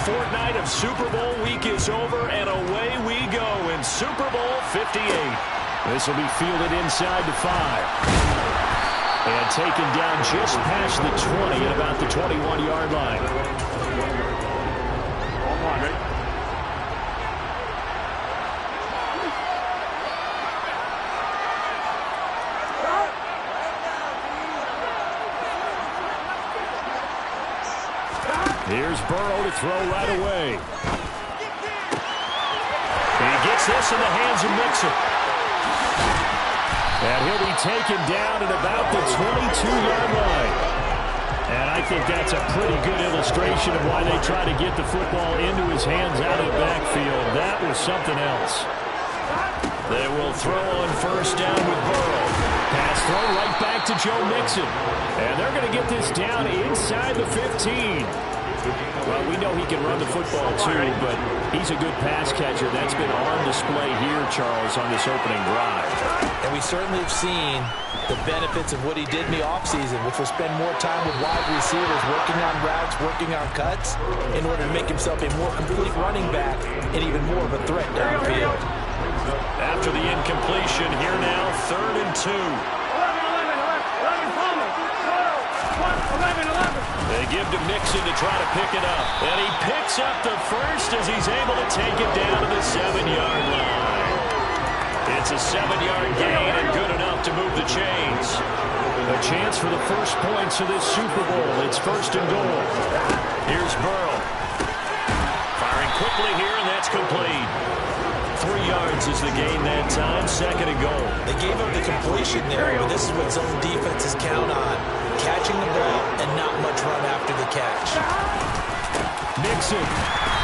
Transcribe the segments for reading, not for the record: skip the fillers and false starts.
fortnight of Super Bowl week is over, and away we go in Super Bowl 58. This will be fielded inside the 5. And taken down just past the 20 at about the 21-yard line. Here's Burrow to throw right away. He gets this in the hands of Mixon. And he'll be taken down at about the 22-yard line. And I think that's a pretty good illustration of why they try to get the football into his hands out of the backfield. That was something else. They will throw on first down with Burrow. Pass throw right back to Joe Mixon. And they're going to get this down inside the 15. Well, we know he can run the football, too, but he's a good pass catcher. That's been on display here, Charles, on this opening drive. And we certainly have seen the benefits of what he did in the offseason, which was spend more time with wide receivers, working on routes, working on cuts, in order to make himself a more complete running back and even more of a threat downfield. After the incompletion, here now, 3rd and 2. They give to Mixon to try to pick it up. And he picks up the first as he's able to take it down to the 7-yard line. It's a 7-yard gain and good enough to move the chains. A chance for the first points of this Super Bowl. It's 1st and goal. Here's Burrow. Firing quickly here, and that's complete. 3 yards is the gain that time. 2nd and goal. They gave up the completion there, but this is what zone defenses count on. Catching the ball and not much run after the catch. Mixon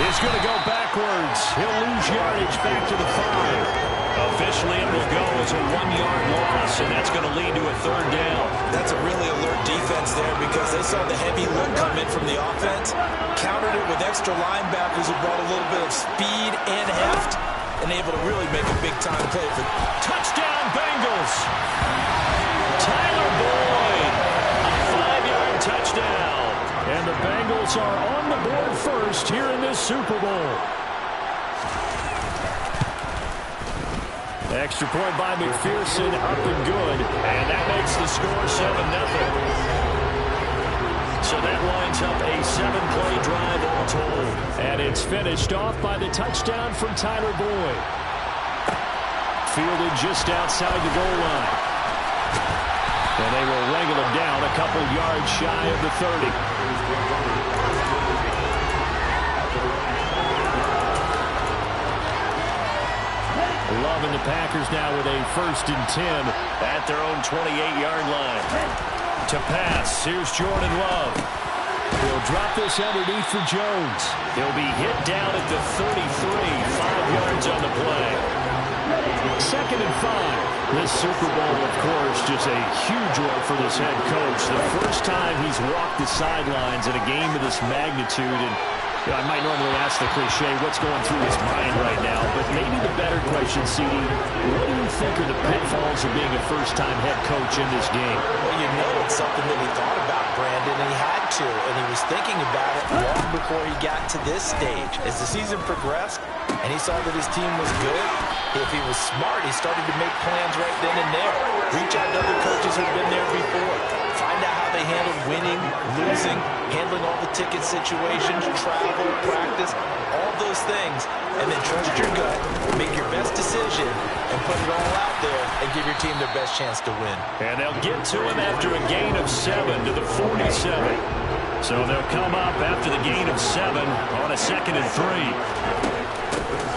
is going to go backwards. He'll lose yardage back to the 5. Officially, it will go as a 1-yard loss, and that's going to lead to a 3rd down. That's a really alert defense there because they saw the heavy look come in from the offense, countered it with extra linebackers who brought a little bit of speed and heft, and able to really make a big-time play for touchdown Bengals. Tyler Boyd, a 5-yard touchdown. And the Bengals are on the board first here in this Super Bowl. Extra point by McPherson, up and good. And that makes the score 7-0. So that lines up a 7-play drive all told. And it's finished off by the touchdown from Tyler Boyd. Fielded just outside the goal line. And they will wrangle him down a couple yards shy of the 30. Love and the Packers now with a 1st and 10 at their own 28-yard line. To pass, here's Jordan Love. He'll drop this underneath for Jones. He'll be hit down at the 33, 5 yards on the play. 2nd and 5. This Super Bowl, of course, just a huge one for this head coach. The first time he's walked the sidelines in a game of this magnitude. And I might normally ask the cliche, what's going through his mind right now? But maybe the better question, CD, what do you think are the pitfalls of being a first-time head coach in this game? Well, you know it's something that he thought about, Brandon, and he had to. And he was thinking about it long before he got to this stage. As the season progressed and he saw that his team was good, if he was smart, he started to make plans right then and there. Reach out to other coaches who've been there before. Find out how they handled winning, losing, handling all the ticket situations, travel, practice, all those things. And then trust your gut, make your best decision, and put it all out there and give your team their best chance to win. And they'll get to him after a gain of 7 to the 47. So they'll come up after the gain of 7 on a 2nd and 3.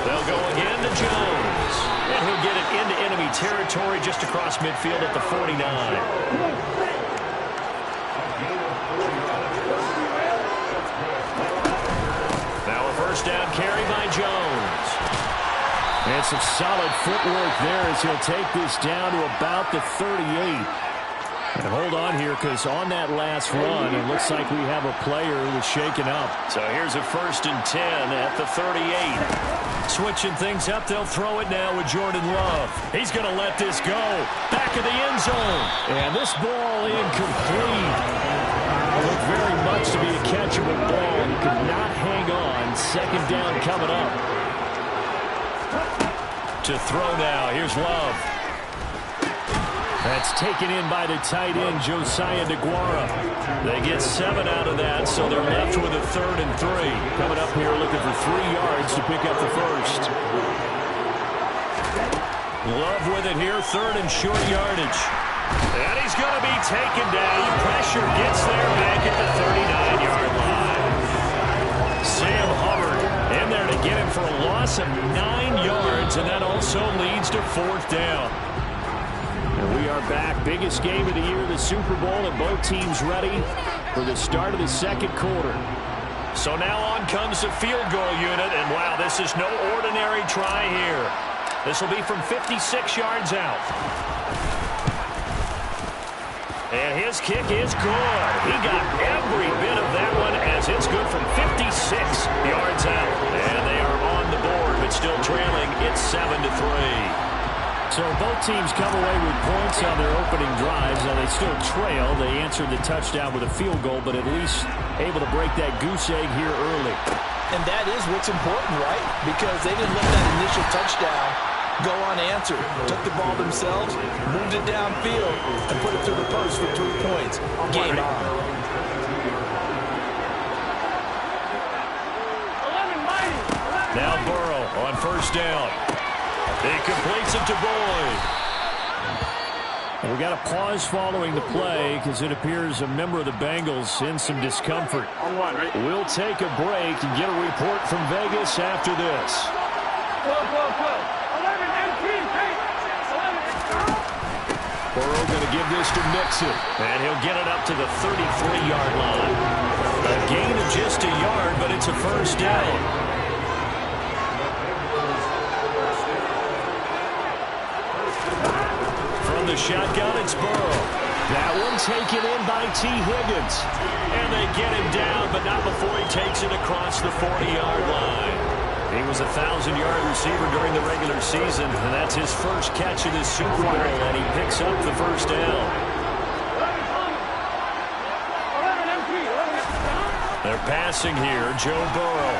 They'll go again to Jones. And he'll get it into enemy territory just across midfield at the 49. Now a 1st down carry by Jones. And some solid footwork there as he'll take this down to about the 38. And hold on here, because on that last run, it looks like we have a player who was shaken up. So here's a 1st and 10 at the 38. Switching things up, they'll throw it now with Jordan Love. He's going to let this go. Back of the end zone. And this ball incomplete. Looked very much to be a catchable ball. He could not hang on And second down coming up. To throw now. Here's Love. That's taken in by the tight end, Josiah DeGuara. They get 7 out of that, so they're left with a 3rd and 3. Coming up here looking for 3 yards to pick up the first. Love with it here, 3rd and short yardage. And he's going to be taken down. Pressure gets there back at the 39-yard line. Sam Hubbard in there to get him for a loss of 9 yards, and that also leads to 4th down. And we are back. Biggest game of the year, the Super Bowl, and both teams ready for the start of the second quarter. So now on comes the field goal unit, and wow, this is no ordinary try here. This will be from 56 yards out. And his kick is good. He got every bit of that one as it's good from 56 yards out. And they are on the board, but still trailing. It's 7-3. So both teams come away with points on their opening drives. Now they still trail. They answered the touchdown with a field goal, but at least able to break that goose egg here early. And that is what's important, right? Because they didn't let that initial touchdown go unanswered. Took the ball themselves, moved it downfield, and put it through the post for 3 points. Game on. Now Burrow on first down. He completes it to Boyd. We got a pause following the play because it appears a member of the Bengals in some discomfort. We'll take a break and get a report from Vegas after this. Burrow going to give this to Mixon, and he'll get it up to the 33-yard line. A gain of just a yard, but it's a first down. From the shotgun, it's Burrow. That one taken in by T. Higgins. And they get him down, but not before he takes it across the 40-yard line. He was a 1,000-yard receiver during the regular season, and that's his first catch of this Super Bowl, and he picks up the first down. They're passing here, Joe Burrow.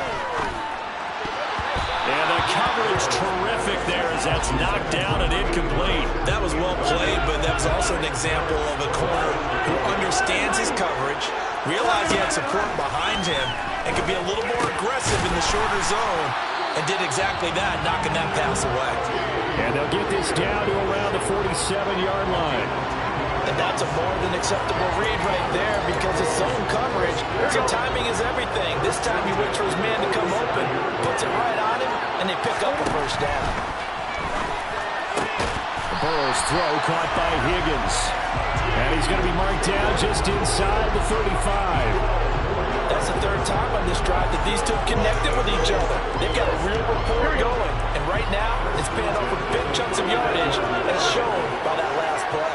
And the coverage terrific there as that's knocked down and incomplete. That was well played, but that was also an example of a corner who understands his coverage, realized he had support behind him, and could be a little more aggressive in the shorter zone, and did exactly that, knocking that pass away. And they'll get this down to around the 47-yard line. And that's a more than acceptable read right there because it's zone coverage, so timing is everything. This time he waits for his man to come open, puts it right on him, and they pick up a first down. Burrow's throw caught by Higgins. And he's going to be marked down just inside the 35. That's the 3rd time on this drive that these two connected with each other. They've got a real rapport going. And right now, it's paying off with big chunks of yardage, as shown by that last play.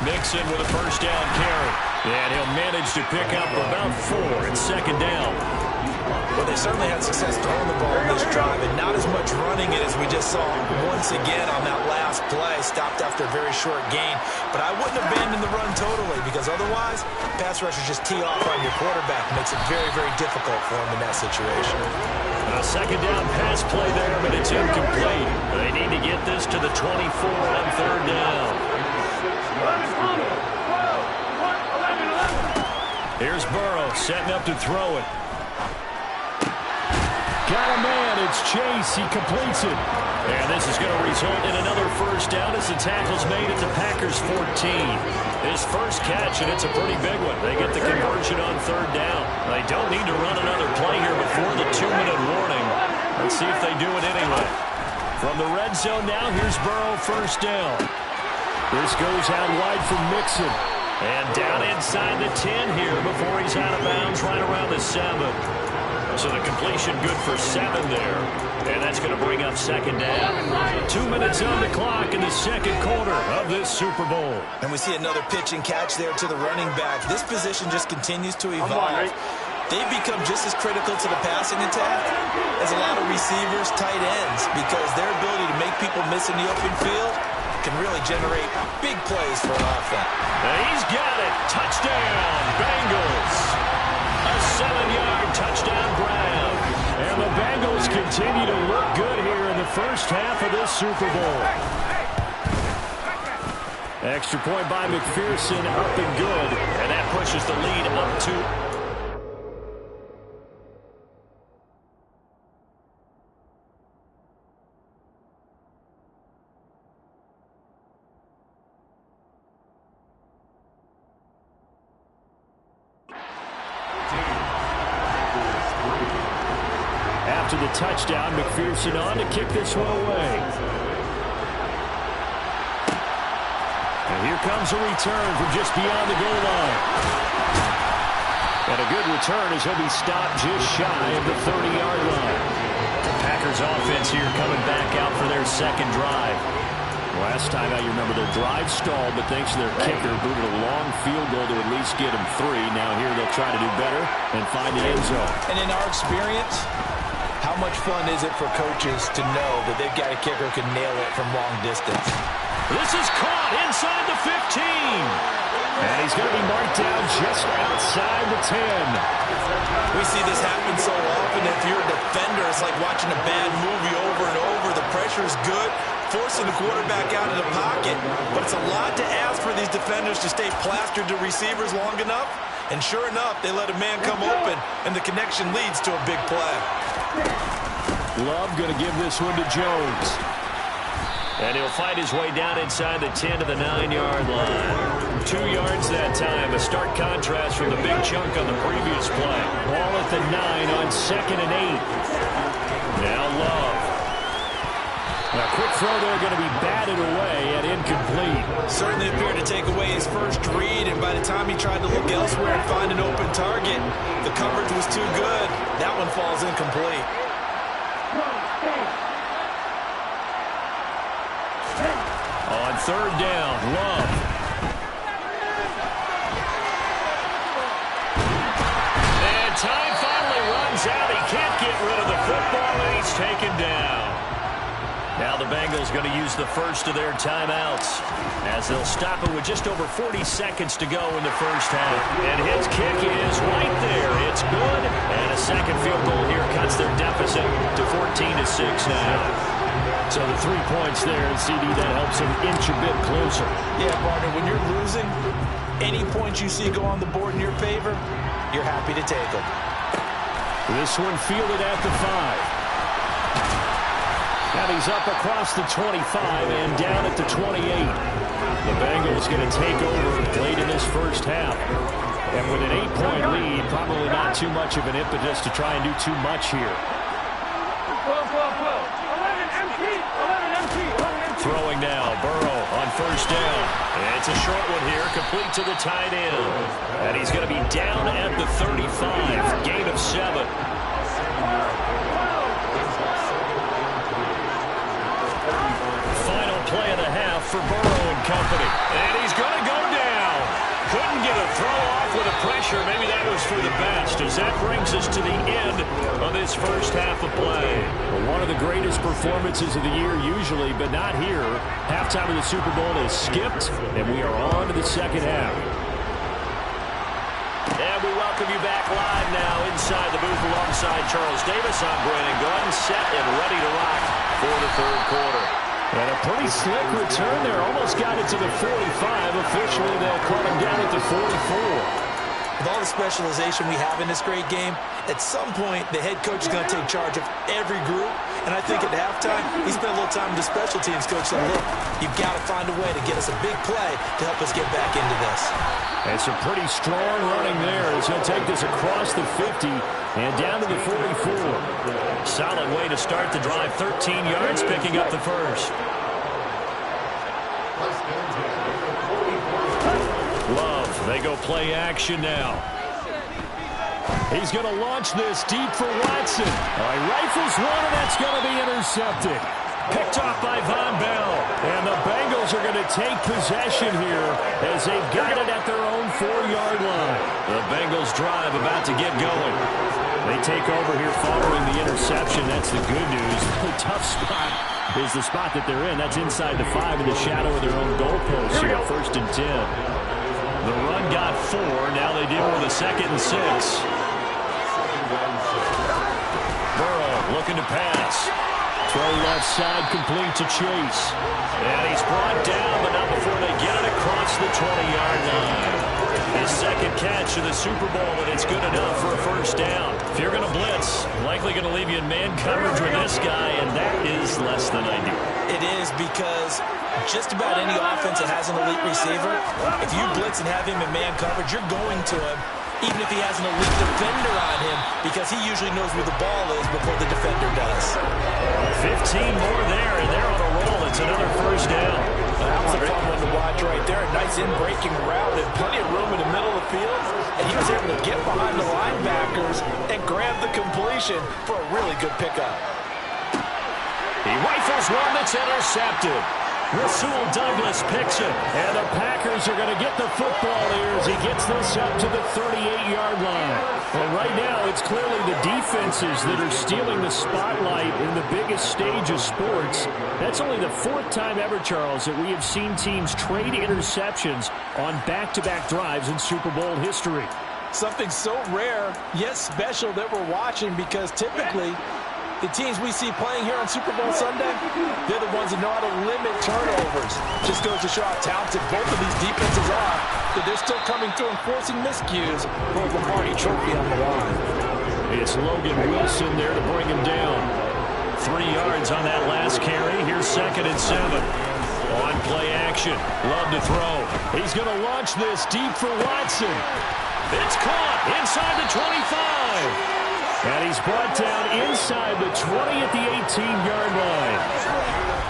Mixon with a first down carry. And he'll manage to pick up about 4 in second down. Well, they certainly had success throwing the ball on this drive, and not as much running it as we just saw once again on that last play. Stopped after a very short gain. But I wouldn't abandon the run totally, because otherwise, pass rushers just tee off on your quarterback. Makes it very, very difficult for him in that situation. A second down pass play there, but it's incomplete. They need to get this to the 24 on third down. Here's Burrow setting up to throw it. Got a man, it's Chase, he completes it. And this is going to result in another first down as the tackle's made at the Packers 14. His first catch, and it's a pretty big one. They get the conversion on third down. They don't need to run another play here before the 2-minute warning. Let's see if they do it anyway. From the red zone now, here's Burrow, first down. This goes out wide from Mixon. And down inside the 10 here before he's out of bounds right around the 7. So the completion good for 7 there. And that's going to bring up second down. 2 minutes on the clock in the second quarter of this Super Bowl. And we see another pitch and catch there to the running back. This position just continues to evolve. They've become just as critical to the passing attack as a lot of receivers, tight ends, because their ability to make people miss in the open field can really generate big plays for an offense. And he's got it. Touchdown, Bengals. continue to look good here in the first half of this Super Bowl. Extra point by McPherson, up and good. And that pushes the lead up to... After the touchdown, McPherson on to kick this one away. And here comes a return from just beyond the goal line. And a good return as he'll be stopped just shy of the 30-yard line. The Packers offense here coming back out for their second drive. Last time out, you remember their drive stalled, but thanks to their kicker, booted a long field goal to at least get them 3. Now here they'll try to do better and find the end zone. And in our experience, how much fun is it for coaches to know that they've got a kicker who can nail it from long distance? This is caught inside the 15. And he's going to be marked down just outside the 10. We see this happen so often. If you're a defender, it's like watching a bad movie over and over. The pressure's good, forcing the quarterback out of the pocket. But it's a lot to ask for these defenders to stay plastered to receivers long enough. And sure enough, they let a man come open, and the connection leads to a big play. Love going to give this one to Jones. And he'll fight his way down inside the 10 to the 9-yard line. 2 yards that time. A stark contrast from the big chunk on the previous play. Ball at the 9 on 2nd and 8. Now Love. A quick throw there going to be batted away and incomplete. Certainly appeared to take away his first read, and by the time he tried to look elsewhere and find an open target, the coverage was too good. That one falls incomplete. On 3rd down, Love. And time finally runs out. He can't get rid of the football, and he's taken down. Now the Bengals going to use the first of their timeouts as they'll stop it with just over 40 seconds to go in the first half. And his kick is right there. It's good. And a second field goal here cuts their deficit to 14-6 now. So the 3 points there, and CD, that helps him inch a bit closer. Yeah, partner, when you're losing, any points you see go on the board in your favor, you're happy to take them. This one fielded at the 5. Now he's up across the 25 and down at the 28. The Bengals going to take over late in this first half. And with an 8-point lead, probably not too much of an impetus to try and do too much here. Throwing now, Burrow on 1st down. And it's a short one here, complete to the tight end. And he's going to be down at the 35, gain of 7. Final play of the half for Burrow and company. And he's going to go down. Couldn't get a throw off with the pressure. Maybe that was for the best, as that brings us to the end of this first half of play. Well, one of the greatest performances of the year usually, but not here. Halftime of the Super Bowl is skipped, and we are on to the second half. And we welcome you back live now inside the booth alongside Charles Davis. I'm Brandon Gunn, set and ready to rock for the 3rd quarter. And a pretty slick return there. Almost got it to the 45. Officially, they'll cut him down at the 44. With all the specialization we have in this great game, at some point, the head coach is going to take charge of every group. And I think at halftime, he spent a little time with the special teams coach saying, look, you've got to find a way to get us a big play to help us get back into this. And some pretty strong running there as he'll take this across the 50 and down to the 44. Solid way to start the drive. 13 yards, picking up the first. Love, they go play action now. He's going to launch this deep for Watson. He rifles one, and that's going to be intercepted. Picked off by Von Bell. And the Bengals are going to take possession here as they've got it at their own 4-yard line. The Bengals drive about to get going. They take over here following the interception. That's the good news. The tough spot is the spot that they're in. That's inside the 5 in the shadow of their own goalpost here. 1st and 10. The run got 4. Now they deal with a 2nd and 6. Burrow looking to pass. pass. Throw left side, complete to Chase. And he's brought down, but not before they get it across the 20-yard line. His second catch of the Super Bowl, and it's good enough for a first down. If you're going to blitz, likely going to leave you in man coverage with this guy, and that is less than ideal. It is, because just about any offense that has an elite receiver, if you blitz and have him in man coverage, you're going to him, even if he has an elite defender on him, because he usually knows where the ball is before the defender does. 15 more there, and they're on a roll. It's another first down. That was a fun one to watch right there. A nice in-breaking route and plenty of room in the middle of the field. And he was able to get behind the linebackers and grab the completion for a really good pickup. He rifles one that's intercepted. Rasul Douglas picks it, and the Packers are going to get the football here as he gets this up to the 38-yard line. Well, right now, it's clearly the defenses that are stealing the spotlight in the biggest stage of sports. That's only the fourth time ever, Charles, that we have seen teams trade interceptions on back-to-back drives in Super Bowl history. Something so rare, yet special that we're watching, because typically the teams we see playing here on Super Bowl Sunday, they're the ones that know how to limit turnovers. Just goes to show how talented both of these defenses are, that they're still coming through and forcing miscues for a Lombardi trophy on the line. It's Logan Wilson there to bring him down. 3 yards on that last carry. Here's 2nd and 7. On play action. Love to throw. He's going to launch this deep for Watson. It's caught inside the 25. And he's brought down inside the 20 at the 18-yard line.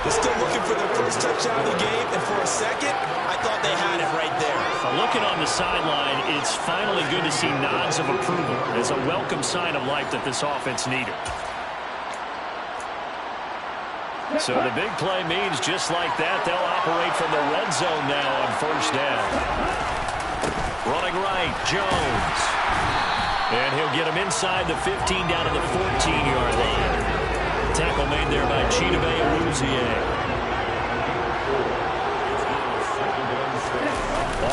They're still looking for their first touchdown of the game, and for a second, I thought they had it right there. Looking on the sideline, it's finally good to see nods of approval. It's a welcome sign of life that this offense needed. So the big play means just like that, they'll operate from the red zone now on first down. Running right, Jones. And he'll get him inside the 15 down to the 14-yard line. Tackle made there by Chidobe Awuzie.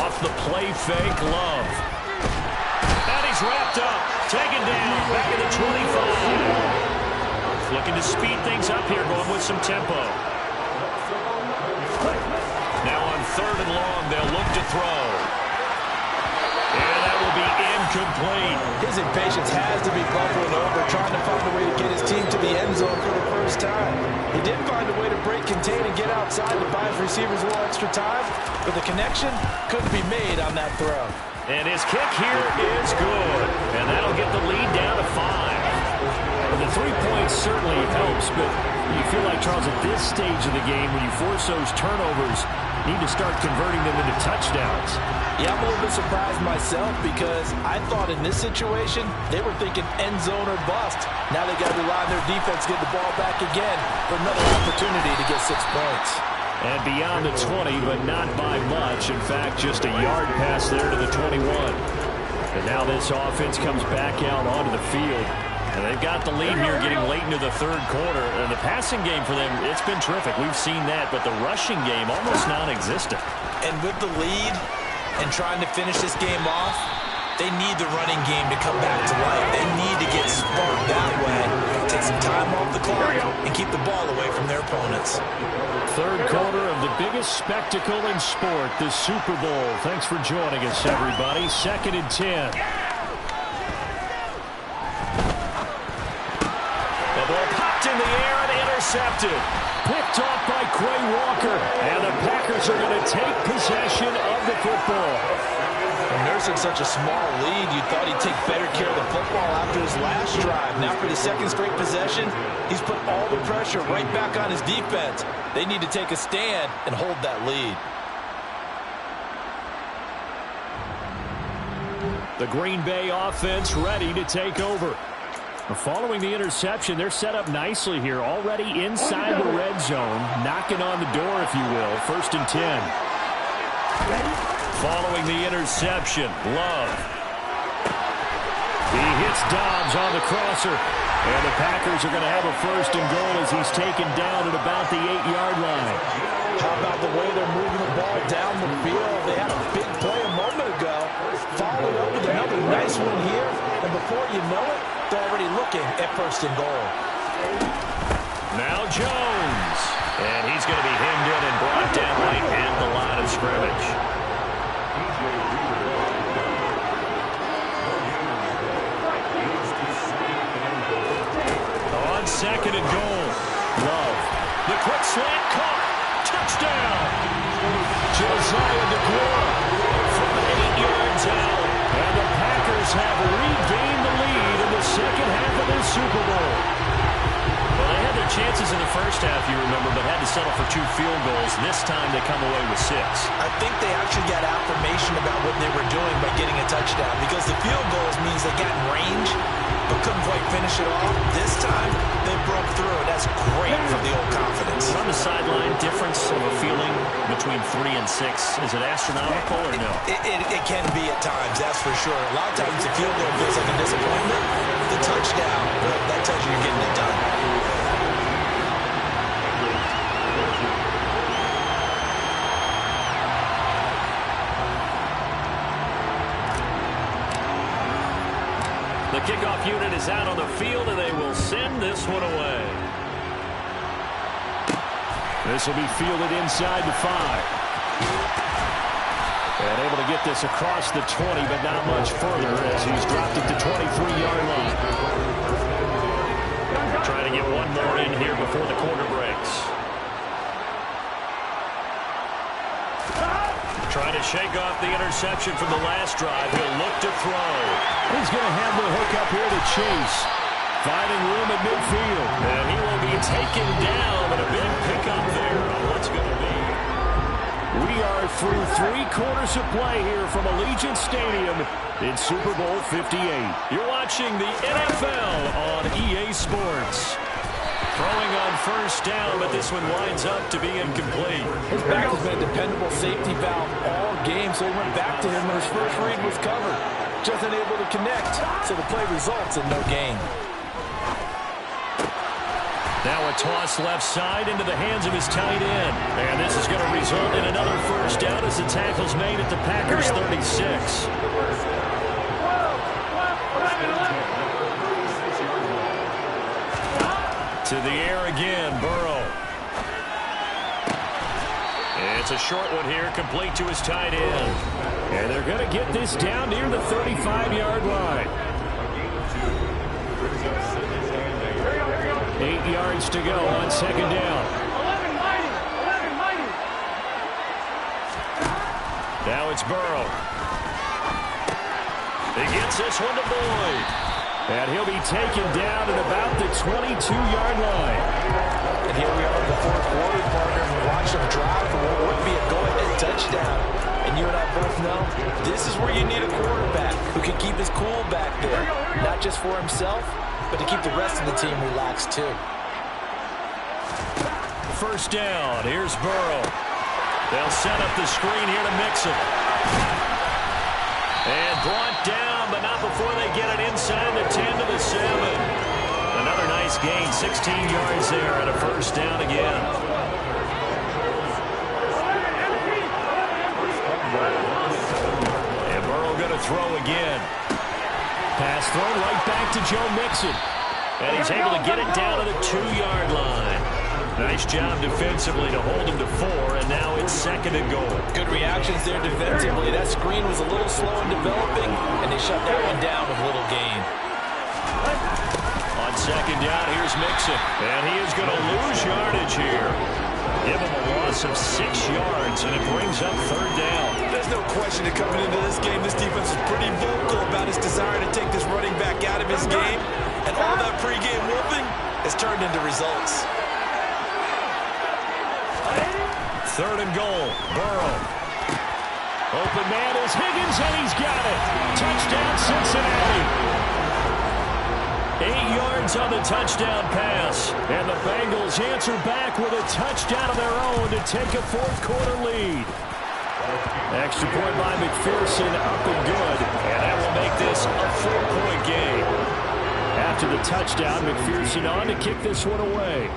Off the play fake, Love. And he's wrapped up. Taken down, back at the 25. Looking to speed things up here, going with some tempo. Now on 3rd and long, they'll look to throw. And that will be incomplete. His impatience has to be bubbling over, trying to find a way to get his team to the end zone for the first time. He did find a way to break, contain, and get outside to buy his receivers a little extra time, but the connection couldn't be made on that throw. And his kick here is good. And that'll get the lead down to 5. The 3 points certainly helps, but you feel like, Charles, at this stage of the game, when you force those turnovers, you need to start converting them into touchdowns. Yeah, I'm a little bit surprised myself, because I thought in this situation, they were thinking end zone or bust. Now they got to rely on their defense to get the ball back again for another opportunity to get 6 points. And beyond the 20, but not by much. In fact, just a yard pass there to the 21. And now this offense comes back out onto the field. And they've got the lead here getting late into the 3rd quarter. And the passing game for them, it's been terrific. We've seen that, but the rushing game almost non-existent. And with the lead and trying to finish this game off, they need the running game to come back to life. They need to get sparked that way, take some time off the clock, and keep the ball away from their opponents. 3rd quarter of the biggest spectacle in sport, the Super Bowl. Thanks for joining us, everybody. 2nd and 10. The ball popped in the air and intercepted. Picked off by Quay Walker. And the Packers are going to take possession of the football. And nursing such a small lead, you thought he'd take better care of the football after his last drive. Now for the 2nd straight possession, he's put all the pressure right back on his defense. They need to take a stand and hold that lead. The Green Bay offense ready to take over. Following the interception, they're set up nicely here, already inside the red zone, knocking on the door, if you will. 1st and 10. Following the interception, Love. He hits Dobbs on the crosser. And the Packers are going to have a 1st and goal as he's taken down at about the 8-yard line. How about the way they're moving the ball down the field? They had a big play a moment ago, followed up with another nice one here, and before you know it, they're already looking at 1st and goal. Now Jones. And he's going to be hemmed in and brought down right at the line of scrimmage. On second and goal. Love. The quick slant caught. Touchdown. Josiah DeGuara from 8 yards out. And the Packers have regained the lead in the second half of this Super Bowl. Well, they had their chances in the first half, you remember, but had to settle for 2 field goals. This time they come away with 6. I think they actually got affirmation about what they were doing by getting a touchdown, because the field goals means they got in range but couldn't quite finish it off. This time they broke through, and that's great for the old confidence. On the sideline, difference of a feeling between 3 and 6. Is it astronomical or no? It can be at times, that's for sure. A lot of times the field goal feels like a disappointment. The touchdown, well, that tells you you're getting it done. The kickoff unit is out on the field, and they will send this one away. This will be fielded inside the 5. And able to get this across the 20, but not much further as he's dropped it to 23-yard line. Trying to get one more in here before the quarter breaks. Trying to shake off the interception from the last drive. He'll look to throw. He's going to have the hook up here to Chase. Finding room at midfield. And he will be taken down, but a big pickup there on what's going to be. We are through 3 quarters of play here from Allegiant Stadium in Super Bowl 58. You're watching the NFL on EA Sports. Throwing on first down, but this one winds up to be incomplete. His back has been a dependable safety valve all game, so he went back to him when his first read was covered. Just unable to connect, so the play results in no gain. Now a toss left side into the hands of his tight end. And this is going to result in another first down as the tackle's made at the Packers 36. To the air again, Burrow. It's a short one here, complete to his tight end. And they're going to get this down near the 35-yard line. 8 yards to go on second down. Now it's Burrow. He gets this one to Boyd. And he'll be taken down at about the 22-yard line. And here we are in the fourth quarter, partner, and watch them drive for what would be a go-ahead touchdown. And you and I both know this is where you need a quarterback who can keep his cool back there. Not just for himself, but to keep the rest of the team relaxed too. First down. Here's Burrow. They'll set up the screen here to Mixon. And brought down, but not before they get it inside the 10 to the 7. Another nice gain, 16 yards there, and a first down again. And Burrow going to throw again. Pass thrown right back to Joe Mixon. And he's able to get it down to the 2-yard line. Nice job defensively to hold him to 4, and now it's second and goal. Good reactions there defensively. That screen was a little slow in developing, and they shut that one down with little gain. On second down, here's Mixon, and he is going to lose yardage here. Give him a loss of 6 yards, and it brings up third down. There's no question that coming into this game, this defense is pretty vocal about its desire to take this running back out of his game, and all that pregame whooping has turned into results. Third and goal, Burrow. Open man is Higgins, and he's got it. Touchdown, Cincinnati. 8 yards on the touchdown pass. And the Bengals answer back with a touchdown of their own to take a fourth quarter lead. Extra point by McPherson, up and good. And that will make this a 4-point game. After the touchdown, McPherson on to kick this one away.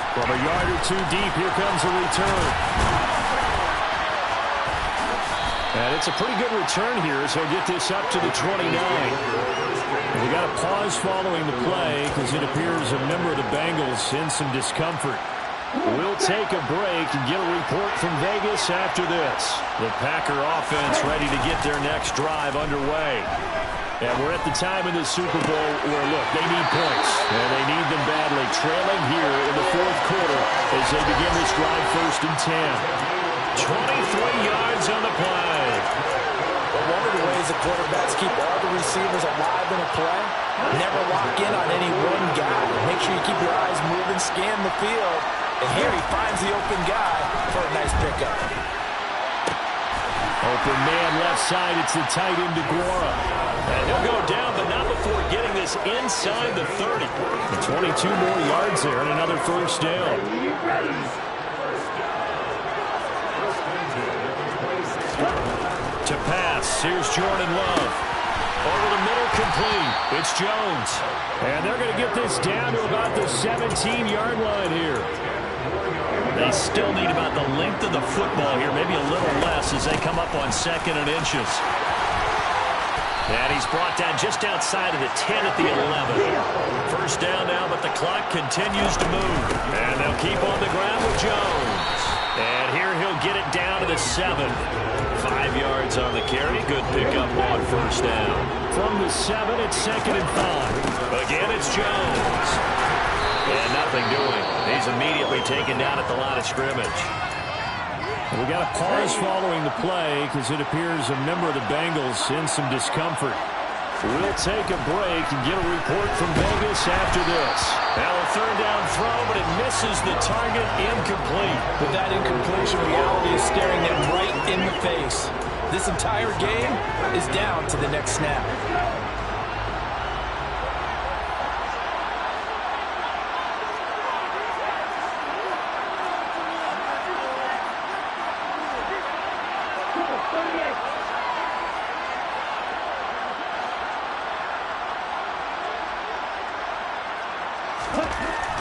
From a yard or two deep, here comes a return. And it's a pretty good return here as he'll get this up to the 29. We got a pause following the play because it appears a member of the Bengals in some discomfort. We'll take a break and get a report from Vegas after this. The Packer offense ready to get their next drive underway. And we're at the time in the Super Bowl where, look, they need points. And they need them badly. Trailing here in the fourth quarter as they begin this drive 1st and 10. 23 yards on the play. Well, one of the ways the quarterbacks keep all the receivers alive in a play, never lock in on any one guy. Make sure you keep your eyes moving, scan the field. And here he finds the open guy for a nice pickup. Open man left side. It's the tight end DeGuara. And he'll go down, but not before getting this inside the 30. 22 more yards there and another first down. To pass, here's Jordan Love. Over the middle, complete. It's Jones. And they're going to get this down to about the 17-yard line here. They still need about the length of the football here, maybe a little less as they come up on 2nd and inches. And he's brought down just outside of the 10 at the 11. First down now, but the clock continues to move. And they'll keep on the ground with Jones. And here he'll get it down to the 7. 5 yards on the carry. Good pickup on first down. From the 7, it's 2nd and 5. Again, it's Jones. And nothing doing. He's immediately taken down at the line of scrimmage. We got a pause following the play because it appears a member of the Bengals in some discomfort. We'll take a break and get a report from Vegas after this. Now a 3rd down throw, but it misses the target, incomplete. But that incompletion reality is staring them right in the face. This entire game is down to the next snap.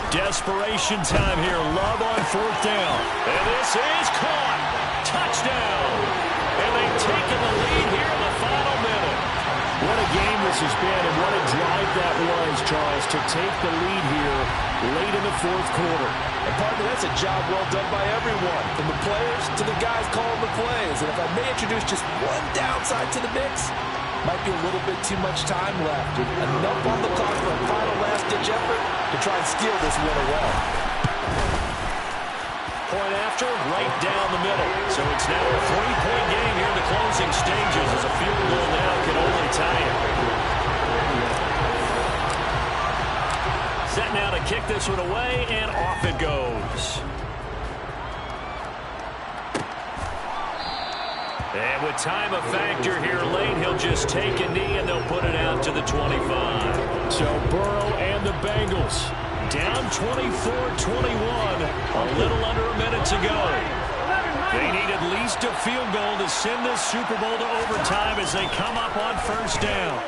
Desperation time here. Love on 4th down. And this is caught. Touchdown. And they've taken the lead here in the final minute. What a game this has been and what a drive that was, Charles, to take the lead here late in the 4th quarter. And partner, that's a job well done by everyone, from the players to the guys calling the plays. And if I may introduce just one downside to the mix, might be a little bit too much time left. Enough on the clock for a final last-ditch effort to try and steal this win away. Point after, right down the middle. So it's now a 3-point game here in the closing stages as a field goal now can only tie it. Set now to kick this one away, and off it goes. And with time a factor here late, he'll just take a knee and they'll put it out to the 25. So Burrow and the Bengals down 24-21, a little under a minute to go. They need at least a field goal to send this Super Bowl to overtime as they come up on first down.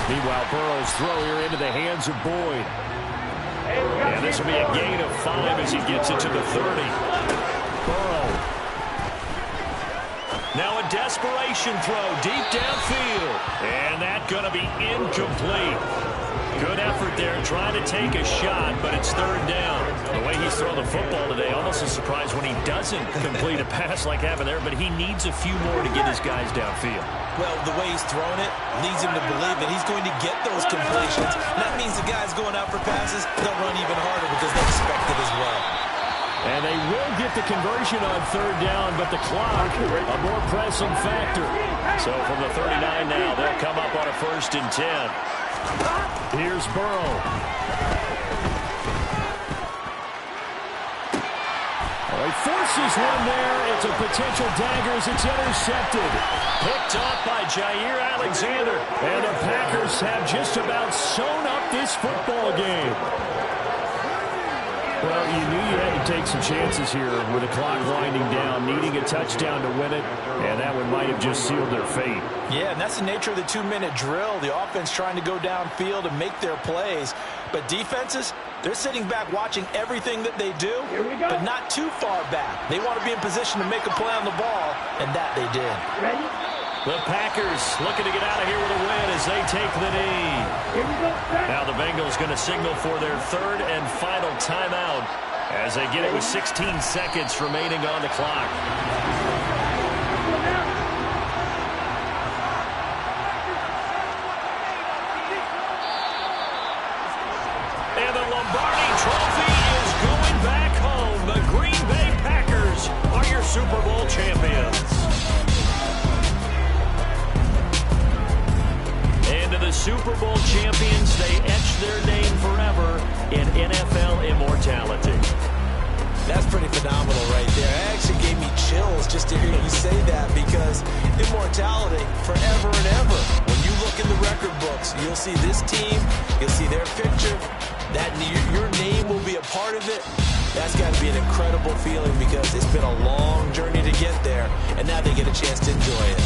Meanwhile, Burrow's throw here into the hands of Boyd. And this will be a gain of 5 as he gets it to the 30. Burrow. Now a desperation throw deep downfield. And that's going to be incomplete. Good effort there trying to take a shot, but it's 3rd down. The way he's thrown the football today, almost a surprise when he doesn't complete a pass like happened there, but he needs a few more to get his guys downfield. Well, the way he's thrown it leads him to believe that he's going to get those completions. That means the guys going out for passes, they'll run even harder because they expect it as well. And they will get the conversion on 3rd down, but the clock, a more pressing factor. So from the 39 now, they'll come up on a 1st and 10. Here's Burrow. He forces one there. It's a potential dagger as it's intercepted. Picked up by Jair Alexander. And the Packers have just about sewn up this football game. Well, you knew you had to take some chances here with the clock winding down, needing a touchdown to win it, and that one might have just sealed their fate. Yeah, and that's the nature of the 2-minute drill. The offense trying to go downfield and make their plays. But defenses, They're sitting back watching everything that they do, but not too far back. They want to be in position to make a play on the ball, and that they did. Ready? The Packers looking to get out of here with a win as they take the knee. Here we go. Now the Bengals going to signal for their third and final timeout as they get it with 16 seconds remaining on the clock. And the Lombardi Trophy is going back home. The Green Bay Packers are your Super Bowl champions. And to the Super Bowl champions, they etch their name forever in NFL immortality. That's pretty phenomenal right there. It actually gave me chills just to hear you say that, because immortality forever and ever. When you look in the record books, you'll see this team, you'll see their picture, that your name will be a part of it. That's got to be an incredible feeling, because it's been a long journey to get there, and now they get a chance to enjoy it.